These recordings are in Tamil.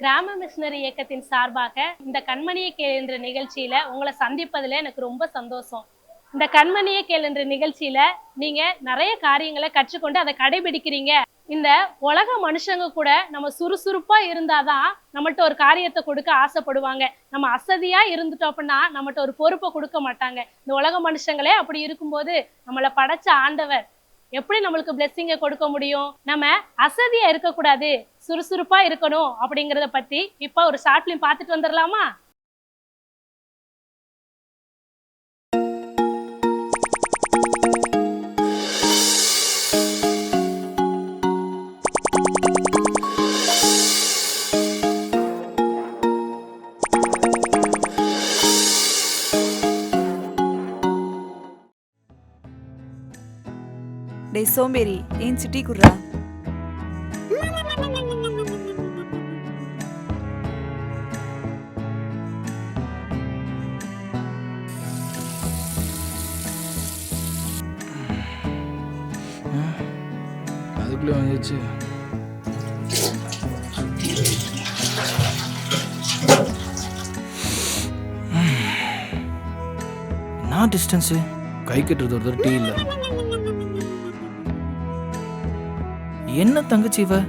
கிராம மிஷனரி இயக்கத்தின் சார்பாக இந்த கண்மணியை கேள் என்ற நிகழ்ச்சியில உங்களை சந்திப்பதில் எனக்கு ரொம்ப சந்தோஷம். இந்த கண்மணியை கேள் என்ற நிகழ்ச்சியில நீங்க நிறைய காரியங்களை கற்றுக்கொண்டு அதை கடைபிடிக்கிறீங்க. இந்த உலக மனுஷங்க கூட நம்ம சுறுசுறுப்பா இருந்தாதான் நம்மகிட்ட ஒரு காரியத்தை கொடுக்க ஆசைப்படுவாங்க. நம்ம அசதியா இருந்துட்டோம் அப்படின்னா நம்மகிட்ட ஒரு பொறுப்பை கொடுக்க மாட்டாங்க. இந்த உலக மனுஷங்களே அப்படி இருக்கும்போது நம்மளை படைச்ச ஆண்டவர் எப்படி நம்மளுக்கு பிளெஸிங்கை கொடுக்க முடியும்? நம்ம அசதியா இருக்கக்கூடாது, சுறுசுறுப்பா இருக்கணும் அப்படிங்கிறத பத்தி இப்ப ஒரு ஷார்ட் பிலிம் பார்த்துட்டு வந்துடலாமா? டேய் சோம்பேறி, ஏன் சிட்டி குர்ரா? அதுக்குள்ளே வந்துச்சு. என்ன டிஸ்டன்ஸு? கை கட்டுறது ஒருத்தர் டீ இல்லை. என்ன தங்கச்சி இவ?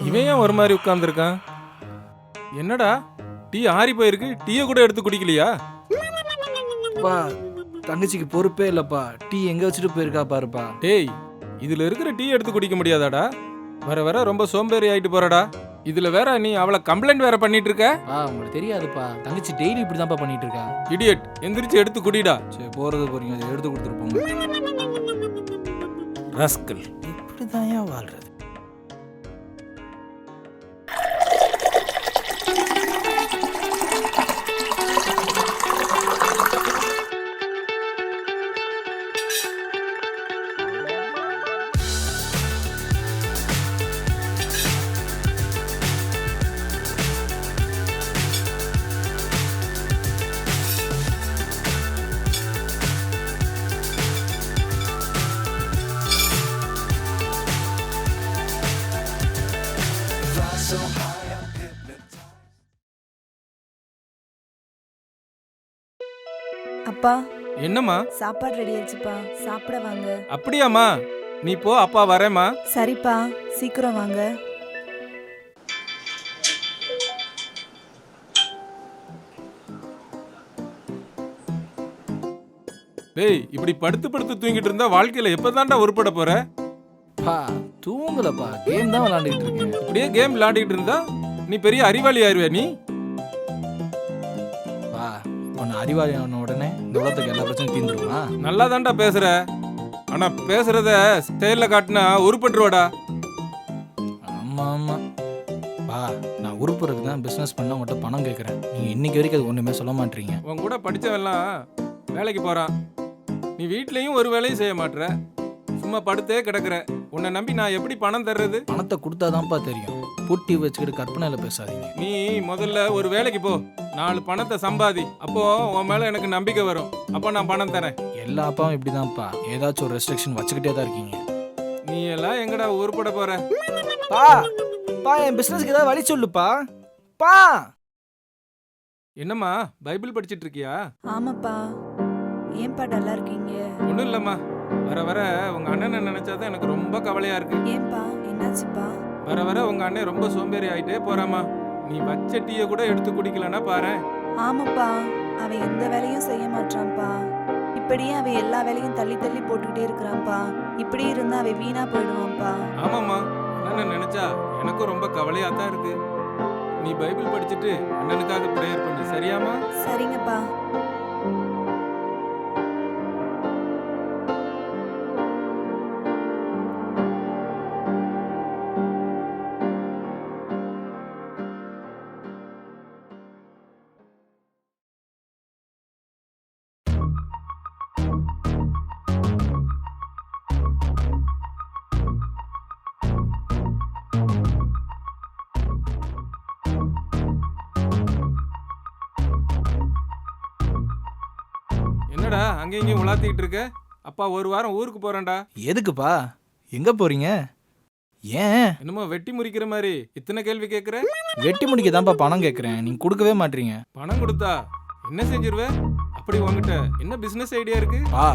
இவன் ஏன் ஒரு மாதிரி உட்கார்ந்துருக்கான்? என்னடா டீ ஆறி போயிருக்கு, டீயை கூட எடுத்து குடிக்கலையா? அப்பா, தங்கச்சிக்கு பொறுப்பே இல்லப்பா. டீ எங்க வச்சுட்டு போயிருக்கா பாருப்பா. டேய், இதுல இருக்கிற டீ எடுத்து குடிக்க முடியாதாடா? வர வர ரொம்ப சோம்பேறி ஆயிட்டு போறடா. இதுல வேற நீ அவளை கம்ப்ளைண்ட் வேற பண்ணிட்டு இருக்க. உங்களுக்கு தெரியாதுப்பா, தங்கச்சி டெய்லி இப்படிதான்ப்பா பண்ணிட்டு இருக்கா. இடியட், எந்திரிச்சு எடுத்து குடிடா. சரி, போறது போறீங்க, அதை எடுத்து கொடுத்துருப்போங்க. ரஸ்கல், இப்படிதான் ஏன் வாழ்றது? அப்பா, என்னம்மா? சாப்பாடு ரெடி ஆயிடுச்சுப்பா, சாப்பிட வாங்க. அப்படியாம்மா? நீ போ, அப்பா வரேம்மா. சரிப்பா, சீக்கிரம் வாங்க. டேய், இப்படி படுத்து படுத்து தூங்கிட்டு இருந்தா வாழ்க்கையில எப்பதான்டா உருப்பட போற? பா, தூங்கலப்பா, கேம் தான் விளையாண்டுட்டு இருக்கேன். இப்படியே கேம் விளையாடிட்டு இருந்தா நீ பெரிய அறிவாளி ஆயிருவே. நீ பா, இப்போ நான் அறிவாளி ஆன உடனே இந்த உலகத்துக்கு எல்லா பிரச்சனையும் தீர்ந்துருமா? நல்லா தான்டா பேசுற, ஆனா பேசுறத ஸ்டைல்ல காட்டினா உருப்பட்டுருவாடா. ஆமா ஆமா பா, நான் உருப்புறதுக்கு தான் பிஸ்னஸ் பண்ண உங்கள்கிட்ட பணம் கேட்குறேன். நீங்கள் இன்னைக்கு வரைக்கும் அது ஒன்றுமே சொல்ல மாட்டீங்க. உன் கூட படிச்சவெல்லாம் வேலைக்கு போறான், நீ வீட்லயும் ஒரு வேலையும் செய்ய மாட்ற, சும்மா படுத்தே கிடக்குற. உன்னை நம்பி நான் எப்படி பணம் தர்றது? பணத்தை கொடுத்தாதான்ப்பா தெரியும். பூட்டி வச்சுக்கிட்டு கற்பனையில் பேசாதீங்க. நீ முதல்ல ஒரு வேலைக்கு போ, 4 பணத்தை சம்பாதி, அப்போ உன் மேல எனக்கு நம்பிக்கை வரும், அப்போ நான் பணம் தரேன். எல்லா அப்பாவும் இப்படிதான்ப்பா, ஏதாச்சும் ஒரு ரெஸ்ட்ரிக்ஷன் வச்சுக்கிட்டே தான் இருக்கீங்க. நீ எல்லாம் எங்கடா உருப்பட போற? பா பா, என் பிஸ்னஸ்க்கு ஏதாவது வழி சொல்லுப்பா. பா, என்னம்மா பைபிள் படிச்சிட்டு இருக்கியா? ஆமாப்பா. ஏன்பா டல்லா இருக்கீங்க? ஒன்றும் இல்லைம்மா, வர வர உங்க அண்ணனை நினைச்சாதான் எனக்கு ரொம்ப கவலையா இருக்கு. ஏன்பா, என்னாச்சுப்பா? வர வர உங்க அண்ணன் ரொம்ப சோம்பேறி ஆயிட்டே போறாமா. நீ வச்ச டீயை கூட எடுத்து குடிக்கலன்னா பாரு. ஆமாப்பா, அவன் எந்த வேலையும் செய்ய மாட்டான்ப்பா. இப்படியே அவன் எல்லா வேலையும் தள்ளி தள்ளி போட்டுக்கிட்டே இருக்கிறான்ப்பா. இப்படி இருந்தா அவன் வீணா போயிடுவான்ப்பா. ஆமாம்மா, அண்ணனை நினைச்சா எனக்கும் ரொம்ப கவலையா தான் இருக்கு. நீ பைபிள் படிச்சுட்டு அண்ணனுக்காக ப்ரேயர் பண்ணு, சரியாமா? சரிங்கப்பா. என்னடா அங்கே இங்கேயும் உலாத்திக்கிட்டு இருக்க? அப்பா ஒரு வாரம் ஊருக்கு போறேன்டா. எதுக்குப்பா? எங்க போறீங்க? ஏன்? என்னமோ வெட்டி முறிக்கிற மாதிரி இத்தனை கேள்வி கேட்குற? வெட்டி முடிக்க தான்ப்பா பணம் கேட்குறேன், நீங்க கொடுக்கவே மாட்டீங்க. பணம் கொடுத்தா என்ன செஞ்சிருவ? அப்படி உங்ககிட்ட என்ன பிசினஸ் ஐடியா இருக்கு? பா,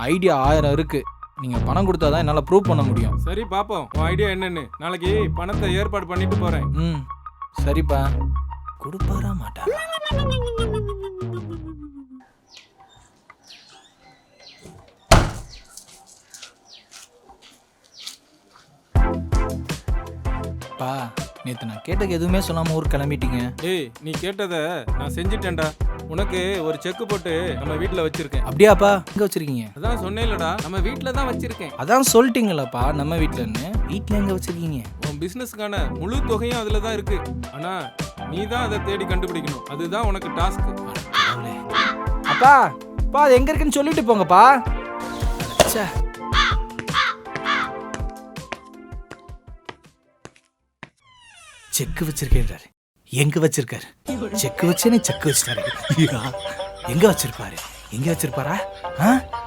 ஐடியா 1000 இருக்கு. நீங்க பணம் கொடுத்தாதான் என்னால ப்ரூவ் பண்ண முடியும். சரி பாப்போம் உன் ஐடியா என்னன்னு. நாளைக்கு பணத்தை ஏற்பாடு பண்ணிட்டு போறேன். ம், சரிப்பா. கொடுப்பாரா மாட்டாரா? பா, நேத்து நான் கேட்டதுக்கு எதுவுமே சொல்லாம ஊர் கிளம்பிட்டீங்க. ஏய், நீ கேட்டத நான் செஞ்சிட்டேன்டா. உனக்கு ஒரு செக் போட்டு நம்ம வீட்ல வச்சிருக்கேன். அப்படியாப்பா? எங்க வச்சிருக்கீங்க? அதான் சொன்னேன்லடா, நம்ம வீட்ல தான் வச்சிருக்கேன். அதான் சொல்லிட்டீங்களாப்பா நம்ம வீட்டுலன்னு. வீட்டுல எங்க வச்சிருக்கீங்க? உன் பிசினஸ்க்கான முழு தொகையும் அதுல தான் இருக்கு. ஆனா நீ தான் அதை தேடி கண்டுபிடிக்கணும். அதுதான் உனக்கு டாஸ்க். அப்பா, அப்பா அது எங்க இருக்குன்னு சொல்லிட்டு போங்கப்பா. ச்சே. செக் வச்சிருக்கேன்றாரு. எங்க வச்சிருக்காரு? செக் வச்சேனே செக் வச்சிட்டாரு. எங்க வச்சிருப்பாரு? எங்க வச்சிருப்பாரா?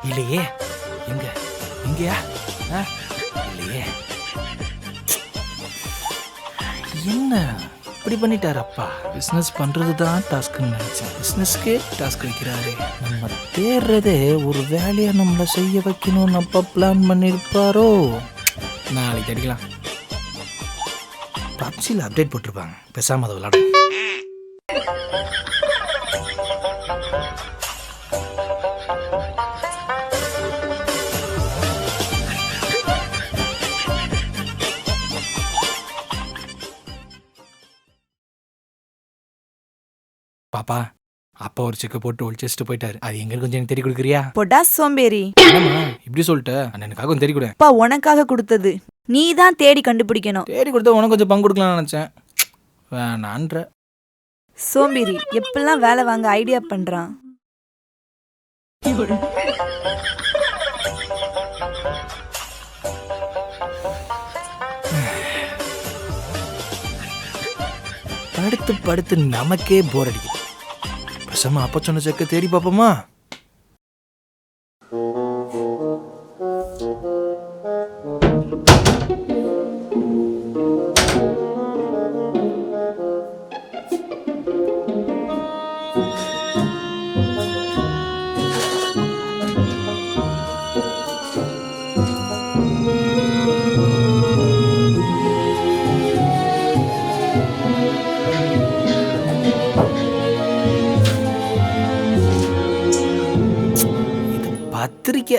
இல்லையே. எங்க? எங்கயா? இல்லையே. என்ன இப்படி பண்ணிட்டாரு அப்பா? பிசினஸ் பண்றதுதான் டாஸ்க்னு நினைச்சேன். பிசினஸ்க்கே டாஸ்க் வைக்கிறாரு. நம்ம தேடுறதே ஒரு வேலையை நம்மள செய்ய வைக்கணும்னு அப்பா பிளான் பண்ணிருப்பாரோ. நாளைக்கு அடிக்கலாம். பப்ஜியில் அப்டேட் போட்டிருப்பாங்க, பேசாம அதை விளாடும். பாப்பா, அப்பா ஒரு செக்க போட்டு ஒழிச்சிட்டு போயிட்டாரு. அது எங்க கொஞ்சம் எனக்கு தேடி கொடுக்குறியா? பொடா சோம்பேறி. என்னம்மா இப்படி சொல்லிட்ட? அண்ணனுக்காக கொஞ்சம் தேடி கொடு. அப்பா உனக்காக கொடுத்தது, நீ தான் தேடி கண்டுபிடிக்கணும். தேடி கொடுத்தா உனக்கு கொஞ்சம் பங்கு கொடுக்கலாம்னு நினைச்சேன். வேணான்ற. சோம்பேறி எப்பெல்லாம் வேலை வாங்க ஐடியா பண்றான். படுத்து படுத்து நமக்கே போர் அடிக்குது. பேசாம அப்பா சொன்ன செக்க தேடி பாப்போமா? பத்திரிக்கை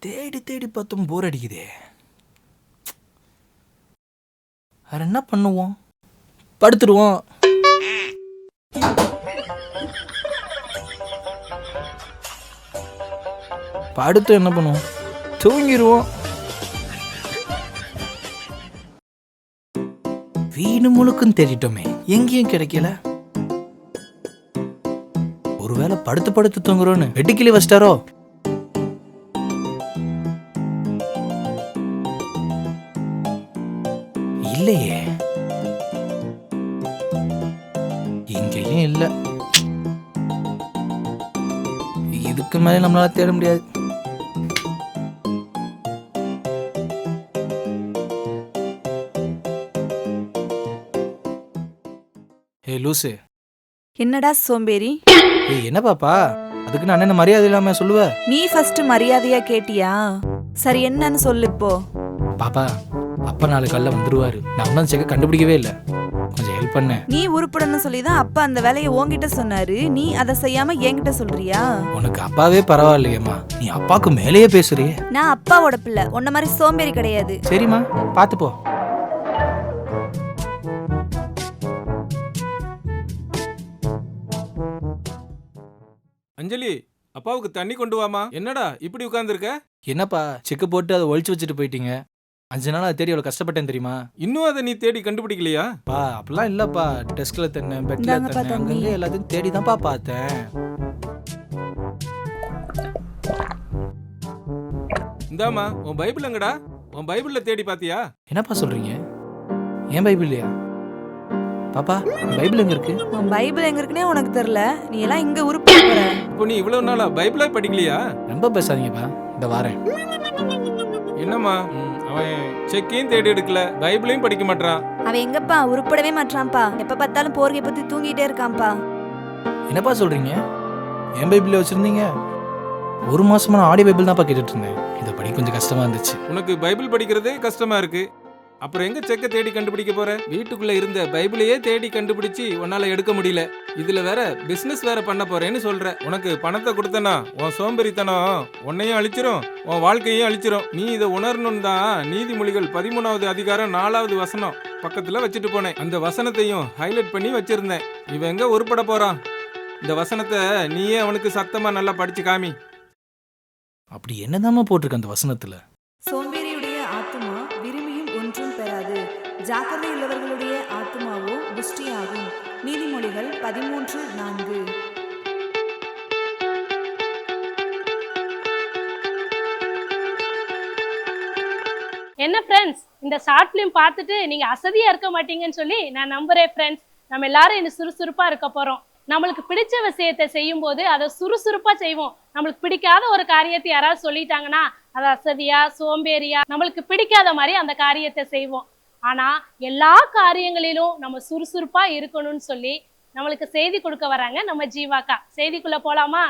தேடி தேடி பார்த்தும் போர் அடிக்குதே. வேற என்ன பண்ணுவோம்? படுத்துருவோம். படுத்து என்ன பண்ணுவோம்? தூங்கிடுவோம். வீடு முழுக்கும் தேடிட்டோமே, எங்கேயும் கிடைக்கல. ஒருவேளை படுத்து படுத்து தூங்குறோன்னு வெட்டுக்கிளி வச்சிட்டாரோ? இல்லையே, இங்கேயும் இல்ல. இதுக்கு மேல நம்மளால தேட முடியாது. ஏ லூசு. என்னடா சோம்பேறி? ஏய் என்ன பாப்பா, அதுக்கு நான் என்ன மரியாதை இல்லாம சொல்லுவ? நீ ஃபர்ஸ்ட் மரியாதையா கேட்டியா? சரி என்னன்னு சொல்லு இப்போ. பாப்பா, அப்பா நாளை காலைல வந்துருவாரு. நான் ஒன்னும் செக்க கண்டுபிடிக்கவே இல்லை. கொஞ்சம் ஹெல்ப் பண்ண. நீ உருப்படன்னு சொல்லிதான் அப்பா அந்த வேலையை உன்கிட்ட சொன்னாரு. நீ அதை செய்யாம என்கிட்ட சொல்றியா? உனக்கு அப்பாவே பரவாயில்லையேம்மா, நீ அப்பாவுக்கு மேலேயே பேசுறியே. நான் அப்பாவோட பிள்ளை, உன்ன மாதிரி சோம்பேறி கிடையாது. சரிம்மா, பார்த்து போ. அஞ்சலி, அப்பாவுக்கு தண்ணி கொண்டு வாமா. என்னடா இப்படி உட்கார்ந்துருக்க? என்னப்பா செக்கு போட்டு அதை ஒழிச்சு வச்சுட்டு போயிட்டீங்க. 5 நாள் அதை தேடி எவ்வளோ கஷ்டப்பட்டேன் தெரியுமா? இன்னும் அதை நீ தேடி கண்டுபிடிக்கலையா? பா அப்படிலாம் இல்லப்பா. டெஸ்க்ல தண்ணேன், பெட்ல இந்தாங்கப்பா தண்ணேன், தண்ணி. அங்கங்க எல்லாத்தையும் தேடி தான்ப்பா பார்த்தேன். இந்தாமா, உன் பைபிள் எங்கடா? உன் பைபிள்ல தேடி பாத்தியா? என்னப்பா சொல்றீங்க? ஏன் பைபிள் இல்லையா? பாப்பா பைபிள் எங்க இருக்கு? உன் பைபிள் எங்க இருக்குன்னே உனக்கு தெரியல, நீ எல்லாம் இங்க உருப்பட போற. இப்போ நீ இவ்வளவு நாளா பைபிளே படிக்கலையா? ரொம்ப பேசாதீங்கப்பா, இந்த வாரேன். என்னம்மா, அவன் செக்கையும் தேடி எடுக்கல, பைபிளையும் படிக்க மாட்டான். அவன் எங்கப்பா உருப்படவே மாட்டான்ப்பா. எப்ப பார்த்தாலும் போர்கை பத்தி தூங்கிட்டே இருக்கான்ப்பா. என்னப்பா சொல்றீங்க? என் பைபிள் வச்சிருந்தீங்க? 1 மாசமா நான் ஆடியோ பைபிள் தான்ப்பா கேட்டுட்டு இருந்தேன். இதை படி கொஞ்சம் கஷ்டமா இருந்துச்சு. உனக்கு பைபிள் படிக்கிறதே கஷ்டமா இருக்கு, அப்புறம் எங்க செக்க தேடி கண்டுபிடிக்க போற? வீட்டுக்குள்ள இருந்த பைபிளையே தேடி கண்டுபிடிச்சு உன்னால எடுக்க முடியல. இதுல வேற பிசினஸ் வேற பண்ண போறேன்னு சொல்ற. உனக்கு பணத்தை கொடுத்தனா உன் சோம்பேறித்தனம் உன்னையும் அழிச்சிரும், உன் வாழ்க்கையும் அழிச்சிரும். நீ இதை உணரணும் தான் நீதிமொழிகள் 13வது அதிகாரம் 4வது வசனம் பக்கத்துல வச்சுட்டு போனேன். அந்த வசனத்தையும் ஹைலைட் பண்ணி வச்சிருந்தேன். இவன் எங்க உருப்பட போறான்? இந்த வசனத்தை நீயே அவனுக்கு சத்தமா நல்லா படிச்சு காமி. அப்படி என்னதாம்மா போட்டிருக்கு அந்த வசனத்துல? சோம்பேறியுடைய ஆத்துமா விரும்பியும் ஒன்றும் பெறாது, ஜாக்கிரதை உள்ளவர்களுடைய ஆத்துமாவோ புஷ்டியாகும். நீதிமொழிகள் 13:4. என்ன ஃப்ரெண்ட்ஸ், இந்த ஷார்ட் ஃபிலிம் பார்த்துட்டு நீங்க அசதியா இருக்க மாட்டீங்கன்னு சொல்லி நான் நம்புறேன் ஃப்ரெண்ட்ஸ். நம்ம எல்லாரும் இன்னும் சுறுசுறுப்பா இருக்க போறோம். நம்மளுக்கு பிடிச்ச விஷயத்தை செய்யும் போது அதை சுறுசுறுப்பா செய்வோம். நம்மளுக்கு பிடிக்காத ஒரு காரியத்தை யாராவது சொல்லிட்டாங்கன்னா அது அசதியா சோம்பேறியா நம்மளுக்கு பிடிக்காத மாதிரி அந்த காரியத்தை செய்வோம். ஆனா எல்லா காரியங்களிலும் நம்ம சுறுசுறுப்பா இருக்கணும்னு சொல்லி நம்மளுக்கு செய்தி கொடுக்க வராங்க நம்ம ஜீவாக்கா. செய்திக்குள்ள போலாமா?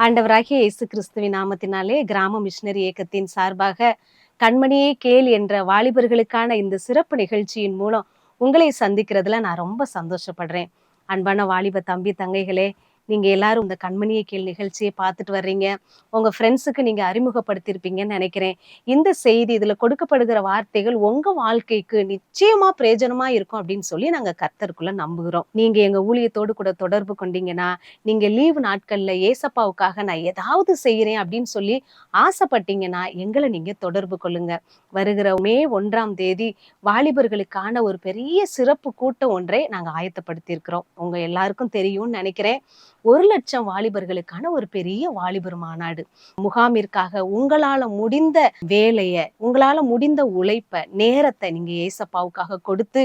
ஆண்டவராகிய இயேசு கிறிஸ்துவின் நாமத்தினாலே கிராம மிஷனரி இயக்கத்தின் சார்பாக கண்மணியே கேள் என்ற வாலிபர்களுக்கான இந்த சிறப்பு நிகழ்ச்சியின் மூலம் உங்களை சந்திக்கிறதுல நான் ரொம்ப சந்தோஷப்படுறேன். அன்பான வாலிப தம்பி தங்கைகளே, நீங்க எல்லாரும் இந்த கண்மணியை கேள் நிகழ்ச்சியை பார்த்துட்டு வர்றீங்க. உங்க ஃப்ரெண்ட்ஸுக்கு நீங்க அறிமுகப்படுத்தியிருப்பீங்கன்னு நினைக்கிறேன். இந்த செய்தி, இதுல கொடுக்கப்படுகிற வார்த்தைகள் உங்க வாழ்க்கைக்கு நிச்சயமா பிரயோஜனமா இருக்கும் அப்படின்னு சொல்லி நாங்க கர்த்தருக்குள்ள நம்புகிறோம். நீங்க எங்க ஊழியத்தோடு கூட தொடர்பு கொண்டீங்கன்னா, நீங்க லீவு நாட்கள்ல ஏசப்பாவுக்காக நான் ஏதாவது செய்யறேன் அப்படின்னு சொல்லி ஆசைப்பட்டீங்கன்னா எங்களை நீங்க தொடர்பு கொள்ளுங்க. வருகிற மே 1ஆம் தேதி வாலிபர்களுக்கான ஒரு பெரிய சிறப்பு கூட்டம் ஒன்றை நாங்க ஆயத்தப்படுத்தியிருக்கிறோம். உங்க எல்லாருக்கும் தெரியும்னு நினைக்கிறேன். 1,00,000 வாலிபர்களுக்கான ஒரு பெரிய வாலிபர் மாநாடு. முகாமிற்காக உங்களால முடிந்த வேலையை, உங்களால முடிந்த உழைப்ப, நேரத்தை நீங்க ஏசப்பாவுக்காக கொடுத்து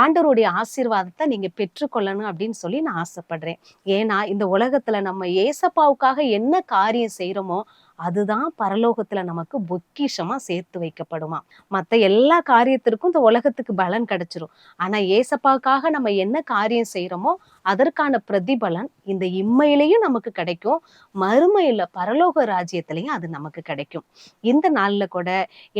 ஆண்டவருடைய ஆசீர்வாதத்தை நீங்க பெற்றுக்கொள்ளணும் அப்படின்னு சொல்லி நான் ஆசைப்படுறேன். ஏன்னா இந்த உலகத்துல நம்ம ஏசப்பாவுக்காக என்ன காரியம் செய்யறோமோ அதுதான் பரலோகத்துல நமக்கு பொக்கிஷமா சேர்த்து வைக்கப்படுமா. மத்த எல்லா காரியத்திற்கும் இந்த உலகத்துக்கு பலன் கிடைச்சிரும். ஆனா ஏசப்பாவுக்காக நம்ம என்ன காரியம் செய்யறோமோ அதற்கான பிரதிபலன் இந்த இம்மையிலையும் நமக்கு கிடைக்கும், மறுமையில பரலோக ராஜ்யத்திலையும் அது நமக்கு கிடைக்கும். இந்த நாள்ல கூட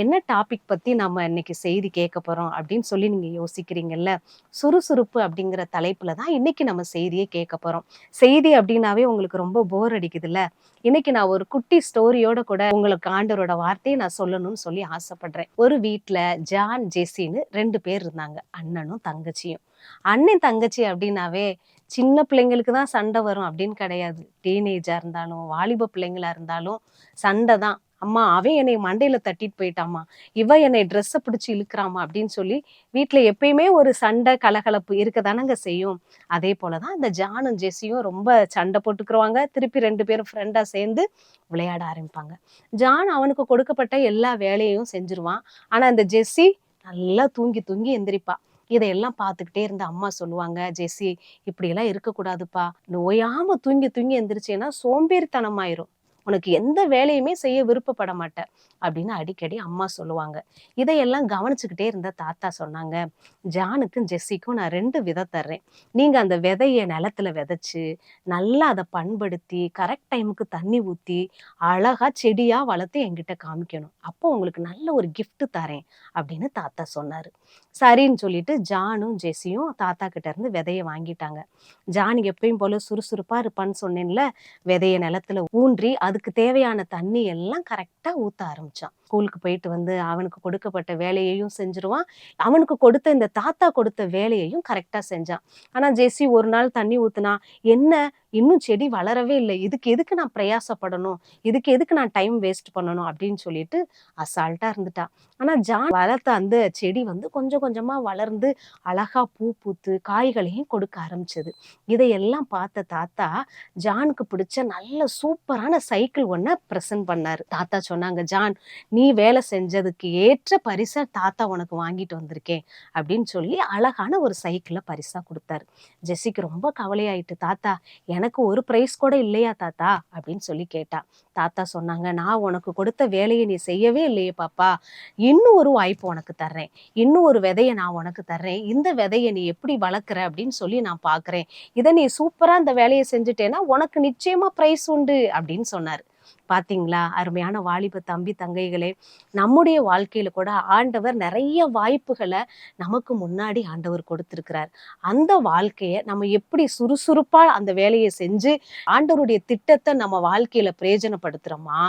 என்ன டாபிக் பத்தி நம்ம இன்னைக்கு செய்தி கேட்க போறோம் அப்படின்னு சொல்லி நீங்க யோசிக்கிறீங்கல்ல. சுறுசுறுப்பு அப்படிங்கிற தலைப்புல தான் இன்னைக்கு நம்ம செய்தியை கேட்க போறோம். செய்தி அப்படின்னாவே உங்களுக்கு ரொம்ப போர் அடிக்குதுல்ல. இன்னைக்கு நான் ஒரு குட்டி ஸ்டோரியோட கூட உங்களுக்கு ஆண்டவரோட வார்த்தையை நான் சொல்லணும்னு சொல்லி ஆசைப்படுறேன். ஒரு வீட்டுல ஜான் ஜெசின்னு 2 பேர் இருந்தாங்க, அண்ணனும் தங்கச்சியும். அண்ணன் தங்கச்சி அப்படின்னாவே சின்ன பிள்ளைங்களுக்கு தான் சண்டை வரும் அப்படின்னு கிடையாது. டீனேஜா இருந்தாலும் வாலிப பிள்ளைங்களா இருந்தாலும் சண்டை தான். அம்மா அவன் என்னை மண்டையில தட்டிட்டு போயிட்டாமா, இவ என்னை ட்ரெஸ்ஸை பிடிச்சி இழுக்கிறாமா அப்படின்னு சொல்லி வீட்டுல எப்பயுமே ஒரு சண்டை கலகலப்பு இருக்கதானங்க செய்யும். அதே போலதான் இந்த ஜானும் ஜெசியும் ரொம்ப சண்டை போட்டுக்குருவாங்க. திருப்பி 2 பேரும் ஃப்ரெண்டா சேர்ந்து விளையாட ஆரம்பிப்பாங்க. ஜான் அவனுக்கு கொடுக்கப்பட்ட எல்லா வேலையும் செஞ்சிருவான். ஆனா இந்த ஜெசி நல்லா தூங்கி தூங்கி எந்திரிப்பா. இதையெல்லாம் பார்த்துக்கிட்டே இருந்த அம்மா சொல்லுவாங்க, ஜெசி இப்படியெல்லாம் இருக்கக்கூடாதுப்பா, நோயாம தூங்கி தூங்கி எந்திரிச்சேன்னா சோம்பேறித்தனமாயிரும், உனக்கு எந்த வேலையுமே செய்ய விருப்பப்பட மாட்டேன் அப்படின்னு அடிக்கடி அம்மா சொல்லுவாங்க. இதையெல்லாம் கவனிச்சுக்கிட்டே இருந்த தாத்தா சொன்னாங்க, ஜானுக்கும் ஜெஸ்ஸிக்கும் நான் 2 விதை தர்றேன். நீங்க அந்த விதைய நிலத்துல விதைச்சு நல்லா அதை பண்படுத்தி கரெக்ட் டைமுக்கு தண்ணி ஊத்தி அழகா செடியா வளர்த்து என்கிட்ட காமிக்கணும், அப்போ உங்களுக்கு நல்ல ஒரு gift தரேன் அப்படின்னு தாத்தா சொன்னாரு. சரின்னு சொல்லிட்டு ஜானும் ஜெஸ்ஸியும் தாத்தா கிட்ட இருந்து விதைய வாங்கிட்டாங்க. ஜான் எப்பயும் போல சுறுசுறுப்பா இருப்பான்னு சொன்னேன்ல, விதைய நிலத்துல ஊன்றி அதுக்கு தேவையான தண்ணி எல்லாம் கரெக்டா ஊத்த ஆரம்பிச்சான். ஸ்கூலுக்கு போயிட்டு வந்து அவனுக்கு கொடுக்கப்பட்ட வேலையையும் செஞ்சிருவான். அவனுக்கு கொடுத்த இந்த தாத்தா கொடுத்த வேலையையும் கரெக்டா செஞ்சான். ஆனா ஜெசி ஒரு நாள் தண்ணி ஊத்துனா, என்ன இன்னும் செடி வளரவே இல்லை, இதுக்கு எதுக்கு நான் பிரயாசப்படணும், இதுக்கு எதுக்கு நான் டைம் வேஸ்ட் பண்ணணும் அப்படின்னு சொல்லிட்டு அசால்ட்டா இருந்துட்டா. ஆனா ஜான் வளர்த்த அந்த செடி வந்து கொஞ்சம் கொஞ்சமா வளர்ந்து அழகா பூ பூத்து காய்களையும் கொடுக்க ஆரம்பிச்சது. இதையெல்லாம் பார்த்த தாத்தா ஜானுக்கு பிடிச்ச நல்ல சூப்பரான சைக்கிள் ஒன்ன பிரசன்ட் பண்ணாரு. தாத்தா சொன்னாங்க, ஜான் நீ வேலை செஞ்சதுக்கு ஏற்ற பரிசா தாத்தா உனக்கு வாங்கிட்டு வந்திருக்கேன் அப்படின்னு சொல்லி அழகான ஒரு சைக்கிளை பரிசா கொடுத்தாரு. ஜெசிக்கு ரொம்ப கவலையாயிட்டு, தாத்தா எனக்கு ஒரு பிரைஸ் கூட இல்லையா தாத்தா அப்படின்னு சொல்லி கேட்டா. தாத்தா சொன்னாங்க, நான் உனக்கு கொடுத்த வேலையை நீ செய்யவே இல்லையே பாப்பா, இன்னும் ஒரு வாய்ப்பு உனக்கு தர்றேன், இன்னும் ஒரு விதையை நான் உனக்கு தர்றேன், இந்த விதையை நீ எப்படி வளர்க்குற அப்படின்னு சொல்லி நான் பாக்குறேன், இதை நீ சூப்பரா இந்த வேலையை செஞ்சுட்டேன்னா உனக்கு நிச்சயமா பிரைஸ் உண்டு அப்படின்னு சொன்னாரு. பாத்தீங்களா அருமையான வாலிப தம்பி தங்கைகளே, நம்முடைய வாழ்க்கையில கூட ஆண்டவர் நிறைய வாய்ப்புகளை நமக்கு முன்னாடி ஆண்டவர் கொடுத்திருக்கிறார். அந்த வாழ்க்கையை நம்ம எப்படி சுறுசுறுப்பா அந்த வேலையை செஞ்சு ஆண்டவருடைய திட்டத்தை நம்ம வாழ்க்கையில பிரயோஜனப்படுத்துறோமா,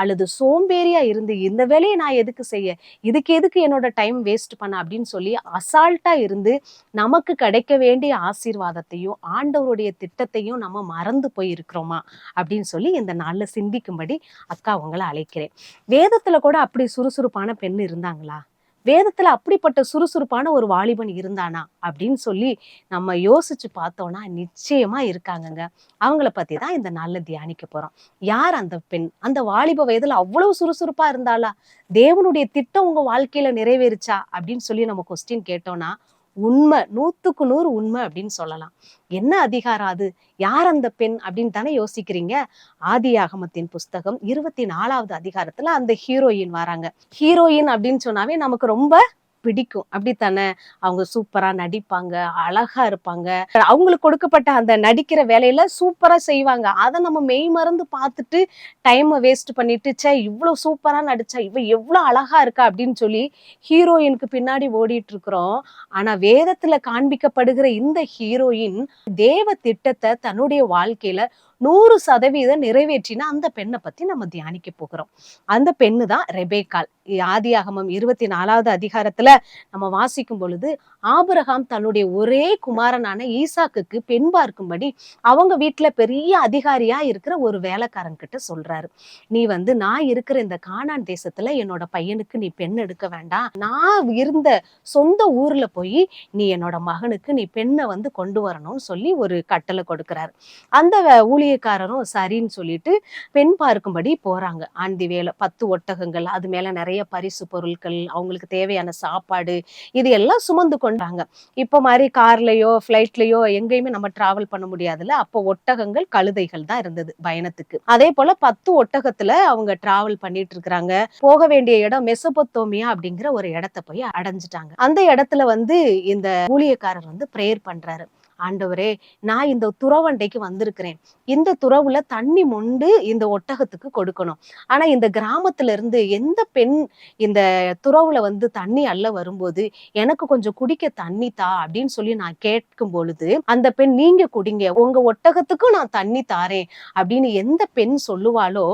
அல்லது சோம்பேறியா இருந்து இந்த வேலையை நான் எதுக்கு செய்ய, இதுக்கு எதுக்கு என்னோட டைம் வேஸ்ட் பண்ண அப்படின்னு சொல்லி அசால்ட்டா இருந்து நமக்கு கிடைக்க வேண்டிய ஆசீர்வாதத்தையும் ஆண்டவருடைய திட்டத்தையும் நம்ம மறந்து போய் இருக்கிறோமா அப்படின்னு சொல்லி இந்த நாள்ல சிந்திக்கும்படி அக்கா உங்களை அழைக்கிறேன். வேதத்துல கூட அப்படி சுறுசுறுப்பான பெண் இருந்தாங்களா, வேதத்துல அப்படிப்பட்ட சுறுசுறுப்பான ஒரு வாலிபன் இருந்தானா அப்படின்னு சொல்லி நம்ம யோசிச்சு பார்த்தோம்னா நிச்சயமா இருக்காங்கங்க. அவங்கள பத்தி தான் இந்த நாள்ல தியானிக்க போறோம். யார் அந்த பெண்? அந்த வாலிப வயதுல அவ்வளவு சுறுசுறுப்பா இருந்தாளா? தேவனுடைய திட்டம் உங்க வாழ்க்கையில நிறைவேறுச்சா அப்படின்னு சொல்லி நம்ம கொஸ்டின் கேட்டோம்னா உண்மை, 100க்கு 100 உண்மை அப்படின்னு சொல்லலாம். என்ன அதிகாரம் அது, யார் அந்த பெண் அப்படின்னு தானே யோசிக்கிறீங்க. ஆதியாகமத்தின் புஸ்தகம் 24வது அதிகாரத்துல அந்த ஹீரோயின் வராங்க. ஹீரோயின் அப்படின்னு சொன்னாவே நமக்கு ரொம்ப பிடிக்கும், அப்படித்தானே? அவங்க சூப்பரா நடிப்பாங்க, அழகா இருப்பாங்க, அவங்களுக்கு கொடுக்கப்பட்ட அந்த நடிக்கிற வேலையில சூப்பரா செய்வாங்க. அதை நம்ம மெய் மறந்து பார்த்துட்டு டைமை வேஸ்ட் பண்ணிட்டு, சே இவ்வளவு சூப்பரா நடிச்சா, இவ எவ்வளவு அழகா இருக்கா அப்படின்னு சொல்லி ஹீரோயினுக்கு பின்னாடி ஓடிட்டு இருக்கிறோம். ஆனா வேதத்துல காண்பிக்கப்படுகிற இந்த ஹீரோயின் தேவ திட்டத்தை தன்னுடைய வாழ்க்கையில 100% நிறைவேற்றினா அந்த பெண்ணை பத்தி நம்ம தியானிக்க போகிறோம். அந்த பெண்ணு தான் ரெபேக்காள். ஆதியாகமம் 24வது அதிகாரத்துல நம்ம வாசிக்கும் பொழுது ஆபிரகாம் தன்னுடைய ஒரே குமாரனான ஈசாக்குக்கு பெண் பார்க்கும்படி அவங்க வீட்டுல பெரிய அதிகாரியா இருக்கிற ஒரு வேலைக்காரன் கிட்ட சொல்றாரு, நீ வந்து நான் இருக்கிற இந்த கானான் தேசத்துல என்னோட பையனுக்கு நீ பெண் எடுக்க வேண்டாம், நான் இருந்த சொந்த ஊர்ல போய் நீ என்னோட மகனுக்கு நீ பெண்ணை வந்து கொண்டு வரணும்னு சொல்லி ஒரு கட்டளை கொடுக்கிறாரு. அந்த ஊழியக்காரரும் சரின்னு சொல்லிட்டு பெண் பார்க்கும்படி போறாங்க. ஆண்டி வேலை 10 ஒட்டகங்கள், அது மேல நிறைய பரிசு பொருட்கள், அவங்களுக்கு தேவையான சாப்பாடு, இது எல்லாம் சுமந்து கொண்டாங்க. இப்ப மாதிரி கார்லயோ பிளைட்லயோ எங்கேயுமே நம்ம டிராவல் பண்ண முடியாதுல்ல. அப்போ ஒட்டகங்கள் கழுதைகள் தான் இருந்தது பயணத்துக்கு. அதே போல 10 ஒட்டகத்துல அவங்க டிராவல் பண்ணிட்டு இருக்கிறாங்க. போக வேண்டிய இடம் மெசபொத்தோமியா அப்படிங்கிற ஒரு இடத்த போய் அடைஞ்சிட்டாங்க. அந்த இடத்துல வந்து இந்த ஊழியக்காரர் வந்து பிரேயர் பண்றாரு, ஆண்டவரே நான் இந்த துறவண்டைக்கு வந்திருக்கிறேன், இந்த துறவுல தண்ணி மொண்டு இந்த ஒட்டகத்துக்கு கொடுக்கணும், ஆனா இந்த கிராமத்துல இருந்து எந்த பெண் இந்த துறவுல வந்து தண்ணி அள்ள வரும்போது எனக்கு கொஞ்சம் குடிக்க தண்ணி தா அப்படின்னு சொல்லி நான் கேட்கும் பொழுது அந்த பெண் நீங்க குடிங்க, உங்க ஒட்டகத்துக்கும் நான் தண்ணி தாரேன் அப்படின்னு எந்த பெண் சொல்லுவாளோ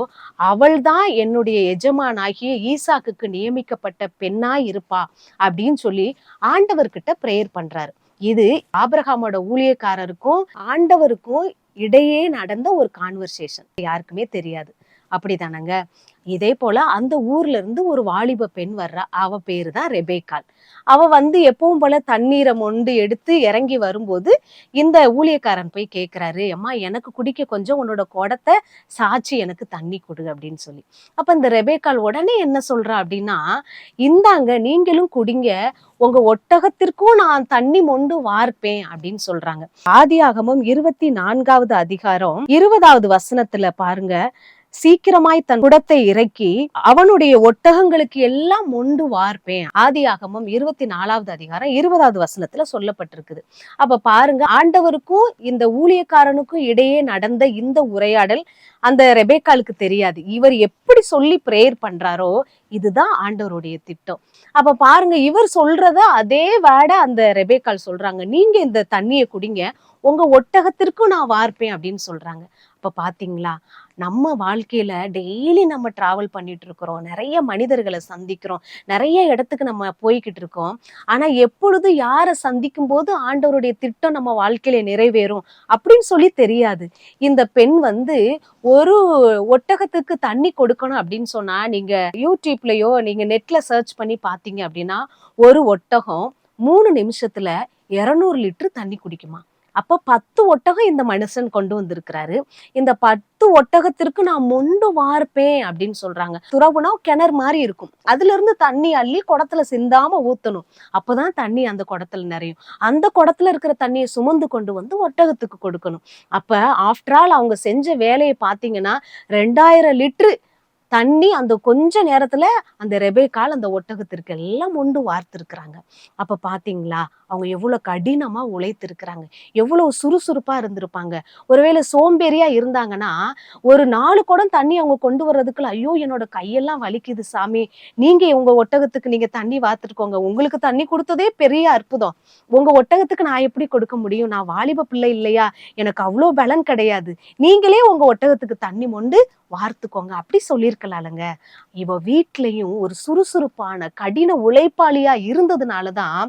அவள் தான் என்னுடைய எஜமானாகிய ஈசாக்குக்கு நியமிக்கப்பட்ட பெண்ணாய் இருப்பா அப்படின்னு சொல்லி ஆண்டவர்கிட்ட பிரேயர் பண்றாரு. இது ஆபிரகாமோட ஊழியக்காரருக்கும் ஆண்டவருக்கும் இடையே நடந்த ஒரு கான்வர்சேஷன், யாருக்குமே தெரியாது. அப்படிதானங்க? இதே போல அந்த ஊர்ல இருந்து ஒரு வாலிப பெண் வர்றா, அவ பேரு தான் ரெபேக்காள். அவ வந்து எப்பவும் போல தண்ணீரை மொண்டு எடுத்து இறங்கி வரும்போது இந்த ஊழியக்காரன் போய் கேட்கிறாரு, அம்மா எனக்கு குடிக்க கொஞ்சம் உன்னோட குடத்தை சாச்சி எனக்கு தண்ணி கொடு அப்படின்னு சொல்லி. அப்ப இந்த ரெபேக்காள் உடனே என்ன சொல்றா அப்படின்னா, இந்தாங்க நீங்களும் குடிங்க, உங்க ஒட்டகத்திற்கும் நான் தண்ணி மொண்டு வார்ப்பேன் அப்படின்னு சொல்றாங்க. ஆதியாகமம் 24வது அதிகாரம் 20வது வசனத்துல பாருங்க, சீக்கிரமாய் தன் குடத்தை இறக்கி அவனுடைய ஒட்டகங்களுக்கு எல்லாம் மொண்டு வார்ப்பேன். ஆதியாகமம் 24வது அதிகாரம் 20வது வசனத்துல சொல்லப்பட்டிருக்குது. அப்ப பாருங்க, ஆண்டவருக்கும் இந்த ஊழியக்காரனுக்கும் இடையே நடந்த இந்த உரையாடல் அந்த ரெபேக்காளுக்கு தெரியாது. இவர் எப்படி சொல்லி பிரேயர் பண்றாரோ இதுதான் ஆண்டவருடைய திட்டம். அப்ப பாருங்க, இவர் சொல்றத அதே வேர்ட அந்த ரெபேக்காள் சொல்றாங்க. நீங்க இந்த தண்ணியை குடிங்க, உங்க ஒட்டகத்திற்கும் நான் வார்ப்பேன் அப்படின்னு சொல்றாங்க. அப்ப பாத்தீங்களா, நம்ம வாழ்க்கையில டெய்லி நம்ம டிராவல் பண்ணிட்டு இருக்கிறோம், நிறைய மனிதர்களை சந்திக்கிறோம், நிறைய இடத்துக்கு நம்ம போய்கிட்டு இருக்கோம். ஆனா எப்பொழுது யாரை சந்திக்கும் போது ஆண்டவருடைய திட்டம் நம்ம வாழ்க்கையில நிறைவேறும் அப்படின்னு சொல்லி தெரியாது. இந்த பெண் ஒரு ஒட்டகத்துக்கு தண்ணி கொடுக்கணும் அப்படின்னு சொன்னா, நீங்க யூடியூப்லயோ நீங்க நெட்ல சர்ச் பண்ணி பாத்தீங்க அப்படின்னா, ஒரு ஒட்டகம் 3 நிமிஷத்துல 200 லிட்டர் தண்ணி குடிக்குமா. அப்ப 10 ஒட்டகம் இந்த மனுஷன் கொண்டு வந்திருக்கிறாரு. இந்த 10 ஒட்டகத்திற்கு நான் மொண்டு வார்ப்பேன் அப்படின்னு சொல்றாங்க. துறவுனா கிணறு மாதிரி இருக்கும், அதுல இருந்து தண்ணி அள்ளி குடத்துல சிந்தாம ஊத்தணும், அப்பதான் தண்ணி அந்த குடத்துல நிறையும். அந்த குடத்துல இருக்கிற தண்ணியை சுமந்து கொண்டு வந்து ஒட்டகத்துக்கு கொடுக்கணும். அப்ப ஆஃப்டர் ஆல் அவங்க செஞ்ச வேலையை பாத்தீங்கன்னா 2000 லிட்டரு தண்ணி அந்த கொஞ்ச நேரத்துல அந்த ரெபேக்காள் அந்த ஒட்டகத்திற்கு எல்லாம் மொண்டு வார்த்திருக்கிறாங்க. அப்ப பாத்தீங்களா, அவங்க எவ்வளவு கடினமா உழைத்திருக்கிறாங்க, எவ்வளவு சுறுசுறுப்பா இருந்திருப்பாங்க. ஒருவேளை சோம்பேறியா இருந்தாங்கன்னா, ஒரு 4 குடம் தண்ணி அவங்க கொண்டு வர்றதுக்குள்ள, ஐயோ என்னோட கையெல்லாம் வலிக்குது சாமி, நீங்க உங்க ஒட்டகத்துக்கு நீங்க தண்ணி வார்த்துருக்கோங்க, உங்களுக்கு தண்ணி கொடுத்ததே பெரிய அற்புதம், உங்க ஒட்டகத்துக்கு நான் எப்படி கொடுக்க முடியும், நான் வாலிப பிள்ளை இல்லையா, எனக்கு அவ்வளோ பலன் கிடையாது, நீங்களே உங்க ஒட்டகத்துக்கு தண்ணி மொண்டு வார்த்துக்கோங்க அப்படி சொல்லியிருக்கலாம்லங்க. இவ வீட்லயும் ஒரு சுறுசுறுப்பான கடின உழைப்பாளியா இருந்ததுனாலதான்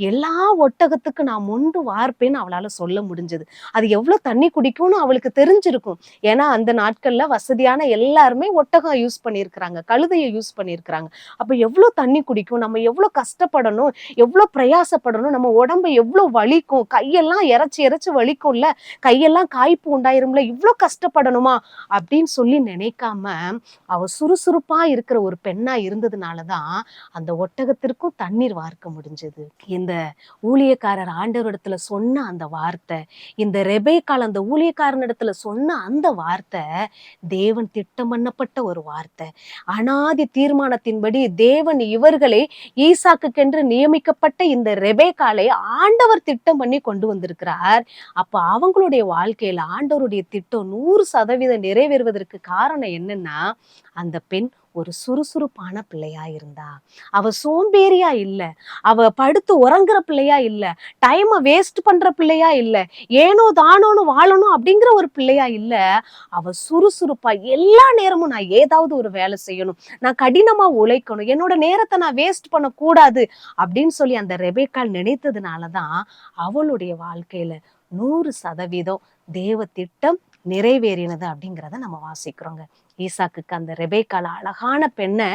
எல்லா ஒட்டகத்துக்கு நான் மொண்டு வார்ப்பேன்னு அவளால சொல்ல முடிஞ்சது. அது எவ்வளவு தண்ணி குடிக்கும்னு அவளுக்கு தெரிஞ்சிருக்கும். ஏன்னா அந்த நாட்கள்ல வசதியான எல்லாருமே ஒட்டகம் யூஸ் பண்ணியிருக்கிறாங்க, கழுதையை யூஸ் பண்ணியிருக்கிறாங்க. அப்ப எவ்வளவு தண்ணி குடிக்கும், நம்ம எவ்வளவு கஷ்டப்படணும், எவ்வளவு பிரயாசப்படணும், நம்ம உடம்பு எவ்வளவு வலிக்கும், கையெல்லாம் இறைச்சி இறைச்சி வலிக்கும்ல, கையெல்லாம் காய்ப்பு உண்டாயிரும்ல, இவ்வளவு கஷ்டப்படணுமா அப்படின்னு சொல்லி நினைக்காம அவ சுறுசுறுப்பா இருக்கிற ஒரு பெண்ணா இருந்ததுனாலதான் அந்த ஒட்டகத்திற்கும் தண்ணீர் வார்க்க முடிஞ்சது. இந்த ஊழியக்காரர் ஆண்டவரிடத்துல சொன்ன அந்த வார்த்தை, இந்த ரெபேக்காள் அந்த ஊழியக்காரனிடத்துல சொன்ன அந்த வார்த்தை தேவன் திட்டம் பண்ணப்பட்ட ஒரு வார்த்தை. அனாதி தீர்மானத்தின்படி தேவன் இவர்களை ஈசாக்குக்கென்று நியமிக்கப்பட்ட இந்த ரெபேக்காளை ஆண்டவர் திட்டம் பண்ணி கொண்டு வந்திருக்கிறார். அப்ப அவங்களுடைய வாழ்க்கையில ஆண்டவருடைய திட்டம் 100% நிறைவேறுவதற்கு காரணம் என்னன்னா, அந்த பெண் ஒரு சுறுசுறுப்பான பிள்ளையா இருந்தா. அவ சோம்பேறியா இல்ல, அவ படுத்து உறங்குற பிள்ளையா இல்ல, டைமை வேஸ்ட் பண்ற பிள்ளையா இல்ல, ஏனோ தானோன்னு வாழணும் அப்படிங்கிற ஒரு பிள்ளையா இல்ல. அவ சுறுசுறுப்பா எல்லா நேரமும் நான் ஏதாவது ஒரு வேலை செய்யணும், நான் கடினமா உழைக்கணும், என்னோட நேரத்தை நான் வேஸ்ட் பண்ண கூடாது அப்படின்னு சொல்லி அந்த ரெபேக்காள் நினைத்ததுனாலதான் அவளுடைய வாழ்க்கையில 100% தேவ திட்டம் நிறைவேறினது அப்படிங்கிறத நம்ம வாசிக்கிறோங்க. ஈசாக்குக்கு அந்த ரெபேக்காள் அழகான பெண்ணை